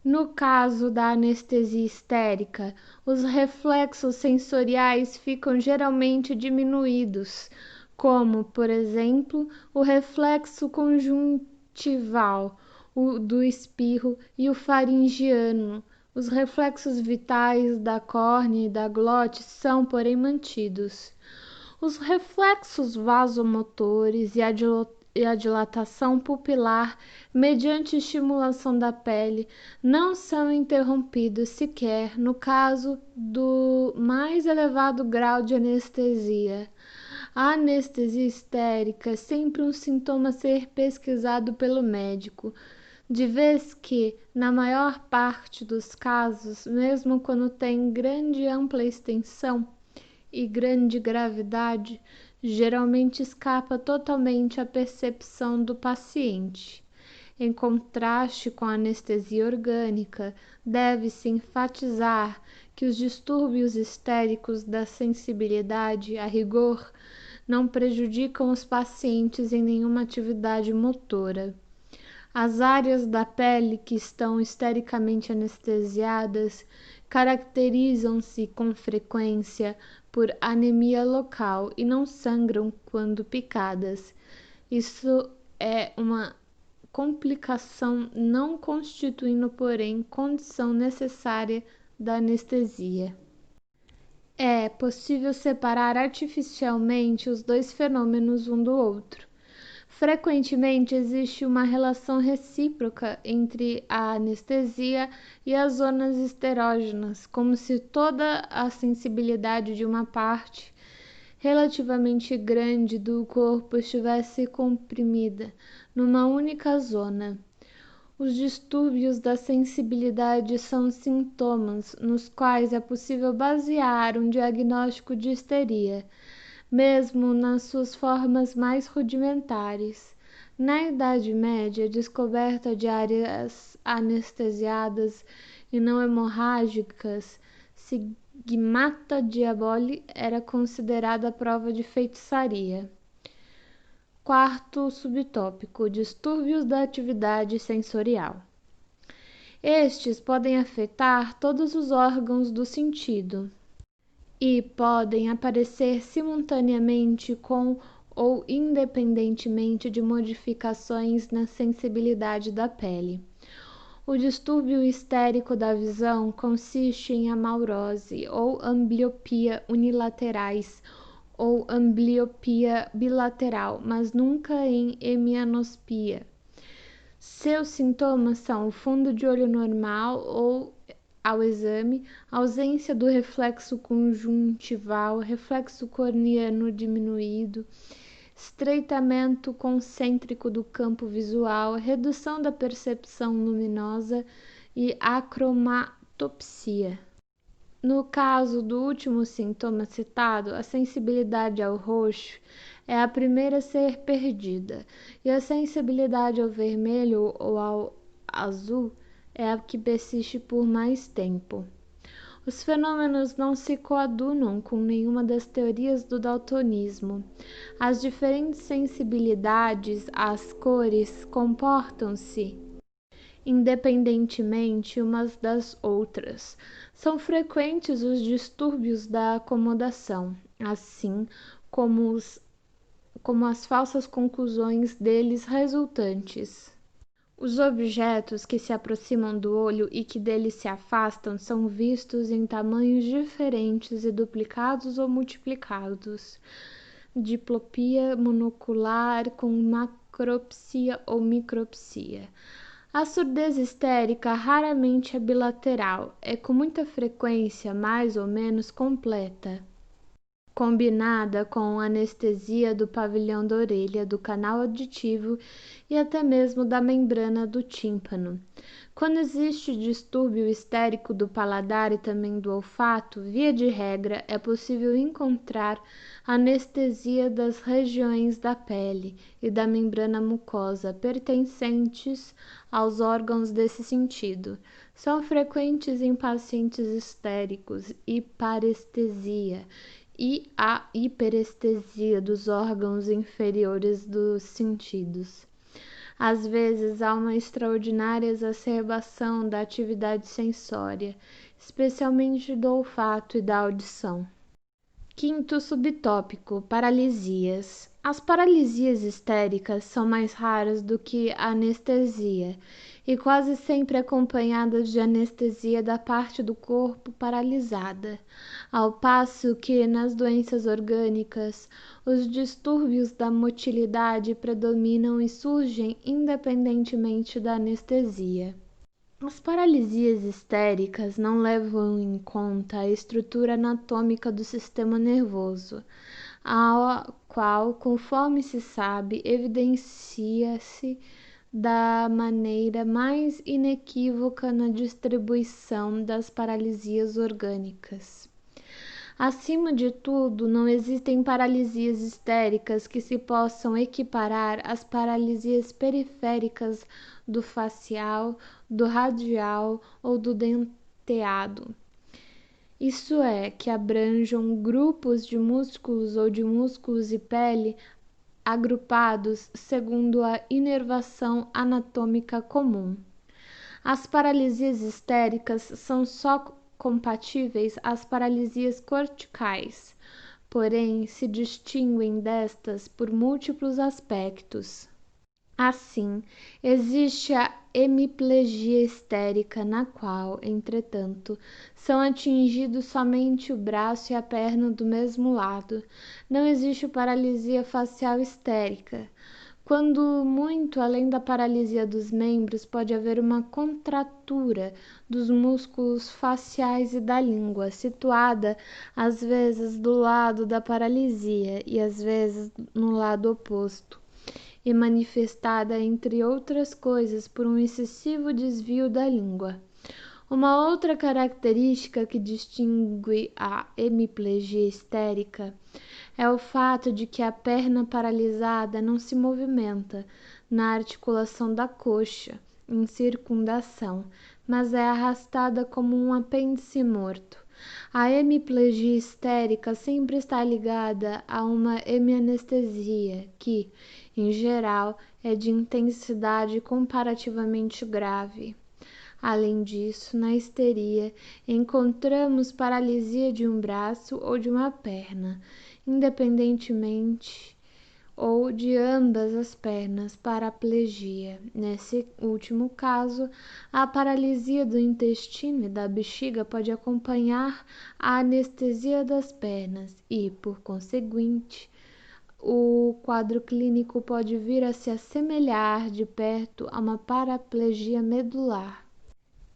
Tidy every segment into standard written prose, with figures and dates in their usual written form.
No caso da anestesia histérica, os reflexos sensoriais ficam geralmente diminuídos, como, por exemplo, o reflexo conjuntival, o do espirro e o faringiano. Os reflexos vitais da córnea e da glote são, porém, mantidos. Os reflexos vasomotores e a dilatação pupilar mediante estimulação da pele não são interrompidos sequer no caso do mais elevado grau de anestesia. A anestesia histérica é sempre um sintoma a ser pesquisado pelo médico, de vez que, na maior parte dos casos, mesmo quando tem grande e ampla extensão e grande gravidade, geralmente escapa totalmente à percepção do paciente. Em contraste com a anestesia orgânica, deve-se enfatizar que os distúrbios histéricos da sensibilidade, a rigor, não prejudicam os pacientes em nenhuma atividade motora. As áreas da pele que estão histericamente anestesiadas caracterizam-se com frequência por anemia local e não sangram quando picadas. Isso é uma complicação, não constituindo, porém, condição necessária da anestesia. É possível separar artificialmente os dois fenômenos um do outro. Frequentemente existe uma relação recíproca entre a anestesia e as zonas esterógenas, como se toda a sensibilidade de uma parte relativamente grande do corpo estivesse comprimida numa única zona. Os distúrbios da sensibilidade são sintomas nos quais é possível basear um diagnóstico de histeria, mesmo nas suas formas mais rudimentares. Na Idade Média, a descoberta de áreas anestesiadas e não hemorrágicas, stigmata diaboli, era considerada prova de feitiçaria. Quarto subtópico: distúrbios da atividade sensorial. Estes podem afetar todos os órgãos do sentido e podem aparecer simultaneamente com ou independentemente de modificações na sensibilidade da pele. O distúrbio histérico da visão consiste em amaurose ou ambliopia unilaterais ou ambliopia bilateral, mas nunca em hemianopsia. Seus sintomas são o fundo de olho normal ou ao exame, ausência do reflexo conjuntival, reflexo corneano diminuído, estreitamento concêntrico do campo visual, redução da percepção luminosa e acromatopsia. No caso do último sintoma citado, a sensibilidade ao roxo é a primeira a ser perdida, e a sensibilidade ao vermelho ou ao azul é a que persiste por mais tempo. Os fenômenos não se coadunam com nenhuma das teorias do daltonismo. As diferentes sensibilidades às cores comportam-se independentemente umas das outras. São frequentes os distúrbios da acomodação, assim como as falsas conclusões deles resultantes. Os objetos que se aproximam do olho e que dele se afastam são vistos em tamanhos diferentes e duplicados ou multiplicados. Diplopia monocular com macropsia ou micropsia. A surdez histérica raramente é bilateral, é com muita frequência mais ou menos completa, combinada com anestesia do pavilhão da orelha, do canal auditivo e até mesmo da membrana do tímpano. Quando existe distúrbio histérico do paladar e também do olfato, via de regra, é possível encontrar anestesia das regiões da pele e da membrana mucosa pertencentes aos órgãos desse sentido. São frequentes em pacientes histéricos e parestesia e a hiperestesia dos órgãos inferiores dos sentidos. Às vezes há uma extraordinária exacerbação da atividade sensória, especialmente do olfato e da audição. Quinto subtópico: paralisias. As paralisias histéricas são mais raras do que a anestesia e quase sempre acompanhadas de anestesia da parte do corpo paralisada, ao passo que nas doenças orgânicas os distúrbios da motilidade predominam e surgem independentemente da anestesia. As paralisias histéricas não levam em conta a estrutura anatômica do sistema nervoso, a qual, conforme se sabe, evidencia-se da maneira mais inequívoca na distribuição das paralisias orgânicas. Acima de tudo, não existem paralisias histéricas que se possam equiparar às paralisias periféricas do facial, do radial ou do denteado. Isso é, que abranjam grupos de músculos ou de músculos e pele agrupados segundo a inervação anatômica comum. As paralisias histéricas são só compatíveis às paralisias corticais, porém se distinguem destas por múltiplos aspectos. Assim, existe a hemiplegia histérica, na qual, entretanto, são atingidos somente o braço e a perna do mesmo lado. Não existe paralisia facial histérica. Quando muito além da paralisia dos membros, pode haver uma contratura dos músculos faciais e da língua, situada às vezes do lado da paralisia e às vezes no lado oposto, e manifestada, entre outras coisas, por um excessivo desvio da língua. Uma outra característica que distingue a hemiplegia histérica é o fato de que a perna paralisada não se movimenta na articulação da coxa, em circundação, mas é arrastada como um apêndice morto. A hemiplegia histérica sempre está ligada a uma hemianestesia, que, em geral, é de intensidade comparativamente grave. Além disso, na histeria, encontramos paralisia de um braço ou de uma perna, independentemente, ou de ambas as pernas, paraplegia. Nesse último caso, a paralisia do intestino e da bexiga pode acompanhar a anestesia das pernas e, por conseguinte, o quadro clínico pode vir a se assemelhar de perto a uma paraplegia medular.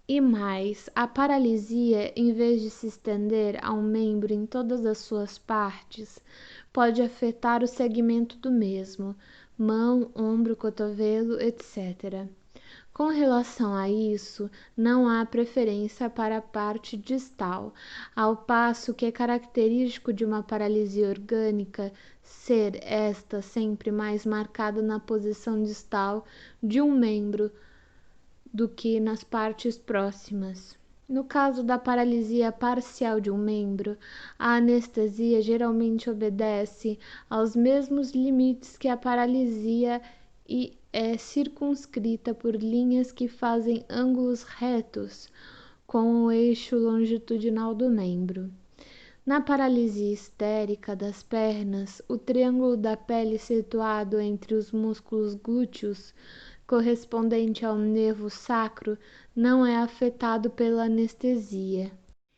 E mais, a paralisia, em vez de se estender a um membro em todas as suas partes, pode afetar o segmento do mesmo, mão, ombro, cotovelo, etc. Com relação a isso, não há preferência para a parte distal, ao passo que é característico de uma paralisia orgânica ser esta sempre mais marcada na posição distal de um membro do que nas partes próximas. No caso da paralisia parcial de um membro, a anestesia geralmente obedece aos mesmos limites que a paralisia e é circunscrita por linhas que fazem ângulos retos com o eixo longitudinal do membro. Na paralisia histérica das pernas, o triângulo da pele situado entre os músculos glúteos, correspondente ao nervo sacro, não é afetado pela anestesia.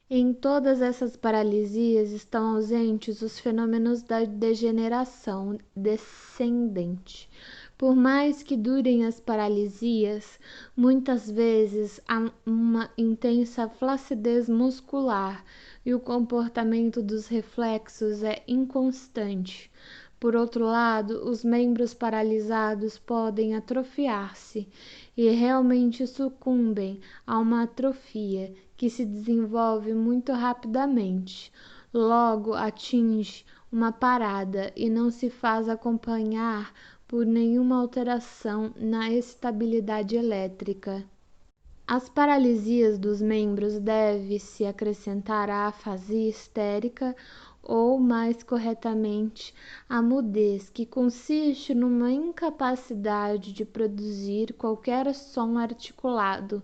Em todas essas paralisias estão ausentes os fenômenos da degeneração descendente. Por mais que durem as paralisias, muitas vezes há uma intensa flacidez muscular e o comportamento dos reflexos é inconstante. Por outro lado, os membros paralisados podem atrofiar-se e realmente sucumbem a uma atrofia que se desenvolve muito rapidamente. Logo atinge uma parada e não se faz acompanhar por nenhuma alteração na excitabilidade elétrica. Às paralisias dos membros deve-se acrescentar a afasia histérica ou, mais corretamente, a mudez, que consiste numa incapacidade de produzir qualquer som articulado,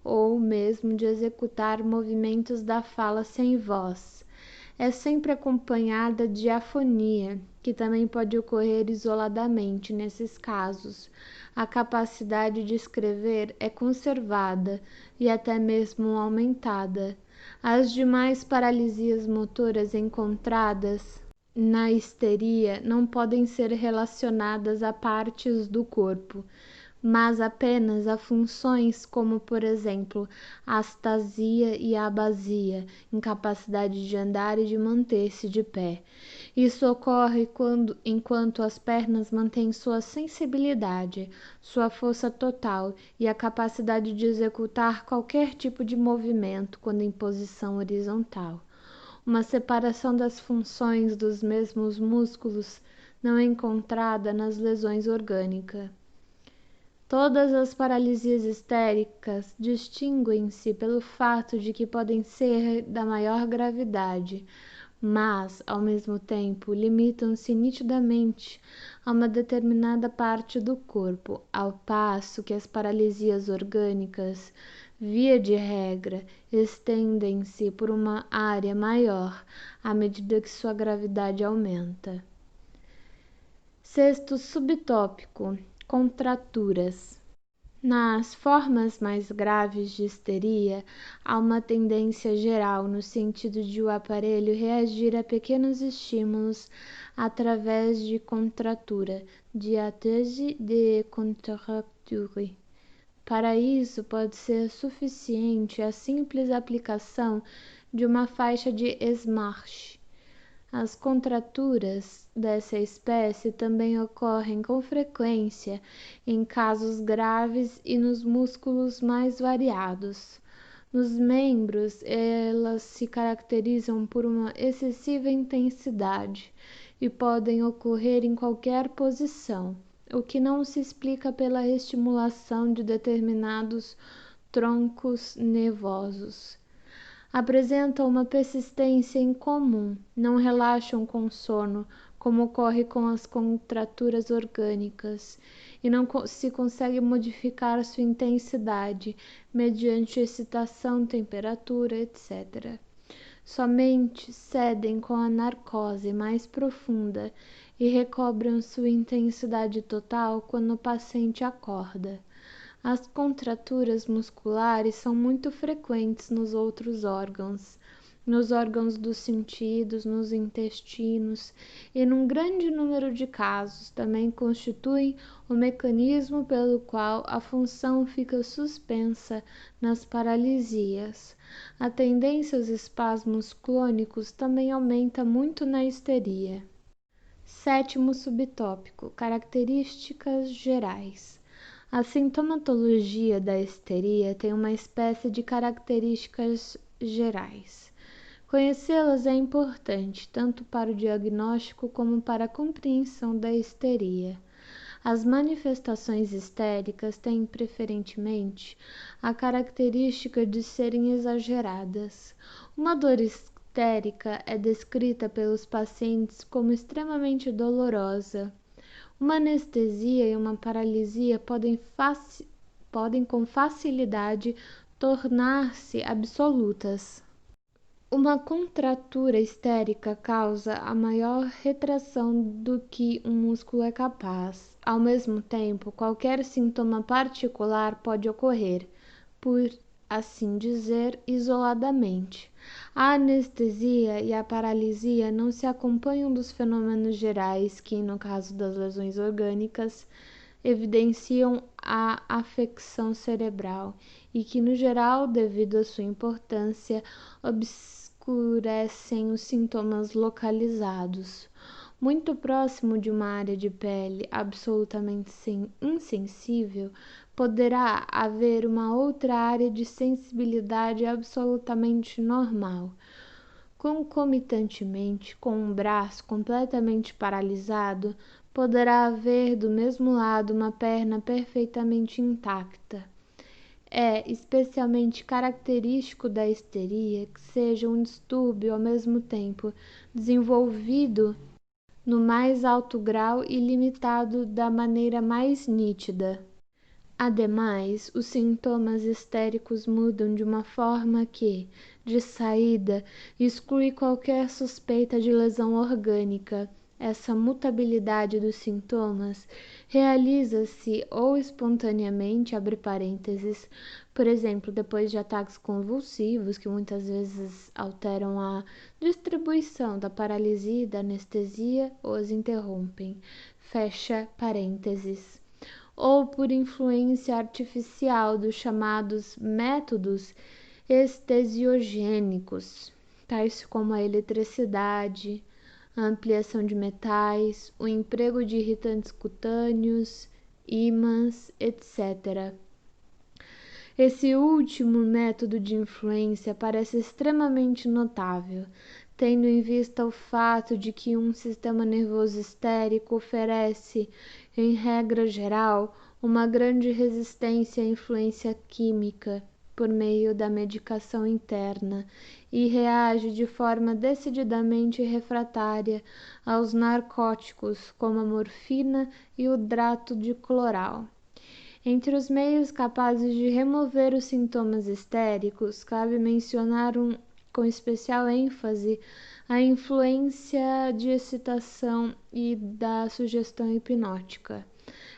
ou mesmo de executar movimentos da fala sem voz. É sempre acompanhada de afonia, que também pode ocorrer isoladamente nesses casos. A capacidade de escrever é conservada e até mesmo aumentada. As demais paralisias motoras encontradas na histeria não podem ser relacionadas a partes do corpo, mas apenas a funções como, por exemplo, a astasia e a abasia, incapacidade de andar e de manter-se de pé. Isso ocorre enquanto as pernas mantêm sua sensibilidade, sua força total e a capacidade de executar qualquer tipo de movimento quando em posição horizontal. Uma separação das funções dos mesmos músculos não é encontrada nas lesões orgânicas. Todas as paralisias histéricas distinguem-se pelo fato de que podem ser da maior gravidade, mas, ao mesmo tempo, limitam-se nitidamente a uma determinada parte do corpo, ao passo que as paralisias orgânicas, via de regra, estendem-se por uma área maior à medida que sua gravidade aumenta. Sexto subtópico: contraturas. Nas formas mais graves de histeria, há uma tendência geral no sentido de o aparelho reagir a pequenos estímulos através de contratura, diathèse de contracture. Para isso, pode ser suficiente a simples aplicação de uma faixa de Smarsh. As contraturas dessa espécie também ocorrem com frequência em casos graves e nos músculos mais variados. Nos membros, elas se caracterizam por uma excessiva intensidade e podem ocorrer em qualquer posição, o que não se explica pela estimulação de determinados troncos nervosos. Apresentam uma persistência incomum, não relaxam com sono, como ocorre com as contraturas orgânicas, e não se consegue modificar sua intensidade mediante excitação, temperatura, etc. Somente cedem com a narcose mais profunda e recobram sua intensidade total quando o paciente acorda. As contraturas musculares são muito frequentes nos outros órgãos, nos órgãos dos sentidos, nos intestinos e, num grande número de casos, também constituem o mecanismo pelo qual a função fica suspensa nas paralisias. A tendência aos espasmos clônicos também aumenta muito na histeria. Sétimo subtópico: características gerais. A sintomatologia da histeria tem uma espécie de características gerais. Conhecê-las é importante tanto para o diagnóstico como para a compreensão da histeria. As manifestações histéricas têm preferentemente a característica de serem exageradas. Uma dor histérica é descrita pelos pacientes como extremamente dolorosa. Uma anestesia e uma paralisia podem com facilidade tornar-se absolutas. Uma contratura histérica causa a maior retração do que um músculo é capaz. Ao mesmo tempo, qualquer sintoma particular pode ocorrer, por assim dizer, isoladamente. A anestesia e a paralisia não se acompanham dos fenômenos gerais que, no caso das lesões orgânicas, evidenciam a afecção cerebral e que, no geral, devido à sua importância, obscurecem os sintomas localizados. Muito próximo de uma área de pele absolutamente insensível, poderá haver uma outra área de sensibilidade absolutamente normal. Concomitantemente com um braço completamente paralisado, poderá haver do mesmo lado uma perna perfeitamente intacta. É especialmente característico da histeria que seja um distúrbio ao mesmo tempo desenvolvido no mais alto grau e limitado da maneira mais nítida. Ademais, os sintomas histéricos mudam de uma forma que, de saída, exclui qualquer suspeita de lesão orgânica. Essa mutabilidade dos sintomas realiza-se ou espontaneamente, abre parênteses, por exemplo, depois de ataques convulsivos, que muitas vezes alteram a distribuição da paralisia e da anestesia ou as interrompem, fecha parênteses, ou por influência artificial dos chamados métodos estesiogênicos, tais como a eletricidade, a ampliação de metais, o emprego de irritantes cutâneos, ímãs, etc. Esse último método de influência parece extremamente notável, tendo em vista o fato de que um sistema nervoso histérico oferece, em regra geral, uma grande resistência à influência química por meio da medicação interna e reage de forma decididamente refratária aos narcóticos como a morfina e o drato de cloral. Entre os meios capazes de remover os sintomas histéricos, cabe mencionar com especial ênfase a influência de excitação e da sugestão hipnótica.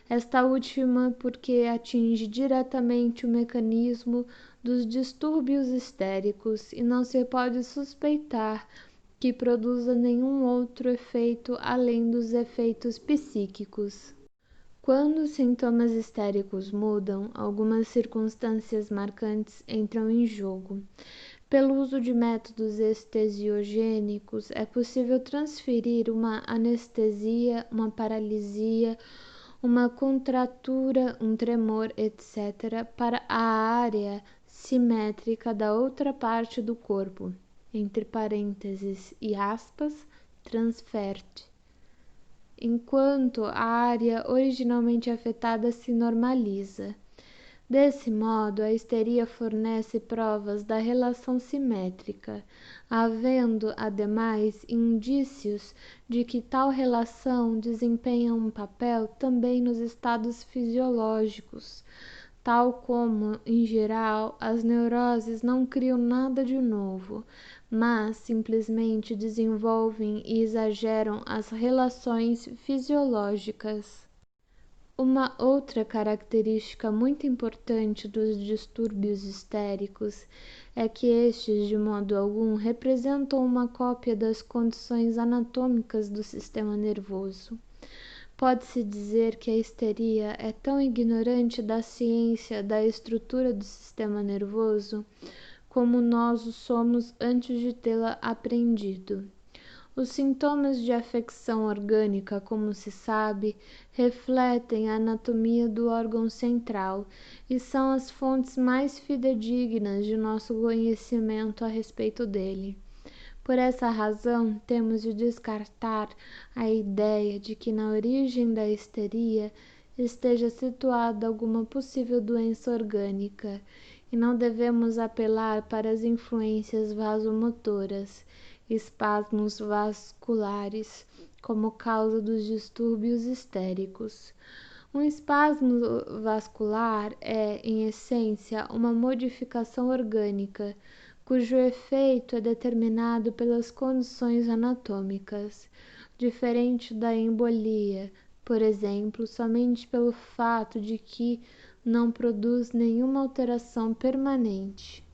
Esta última porque atinge diretamente o mecanismo dos distúrbios histéricos e não se pode suspeitar que produza nenhum outro efeito além dos efeitos psíquicos. Quando os sintomas histéricos mudam, algumas circunstâncias marcantes entram em jogo. Pelo uso de métodos estesiogênicos, é possível transferir uma anestesia, uma paralisia, uma contratura, um tremor, etc., para a área simétrica da outra parte do corpo, entre parênteses e aspas, transfere, enquanto a área originalmente afetada se normaliza. Desse modo, a histeria fornece provas da relação simétrica, havendo, ademais, indícios de que tal relação desempenha um papel também nos estados fisiológicos, tal como, em geral, as neuroses não criam nada de novo, mas simplesmente desenvolvem e exageram as relações fisiológicas. Uma outra característica muito importante dos distúrbios histéricos é que estes, de modo algum, representam uma cópia das condições anatômicas do sistema nervoso. Pode-se dizer que a histeria é tão ignorante da ciência da estrutura do sistema nervoso como nós o somos antes de tê-la aprendido. Os sintomas de afecção orgânica, como se sabe, refletem a anatomia do órgão central e são as fontes mais fidedignas de nosso conhecimento a respeito dele. Por essa razão, temos de descartar a ideia de que na origem da histeria esteja situada alguma possível doença orgânica, e não devemos apelar para as influências vasomotoras, espasmos vasculares, como causa dos distúrbios histéricos. Um espasmo vascular é, em essência, uma modificação orgânica, cujo efeito é determinado pelas condições anatômicas, diferente da embolia, por exemplo, somente pelo fato de que não produz nenhuma alteração permanente.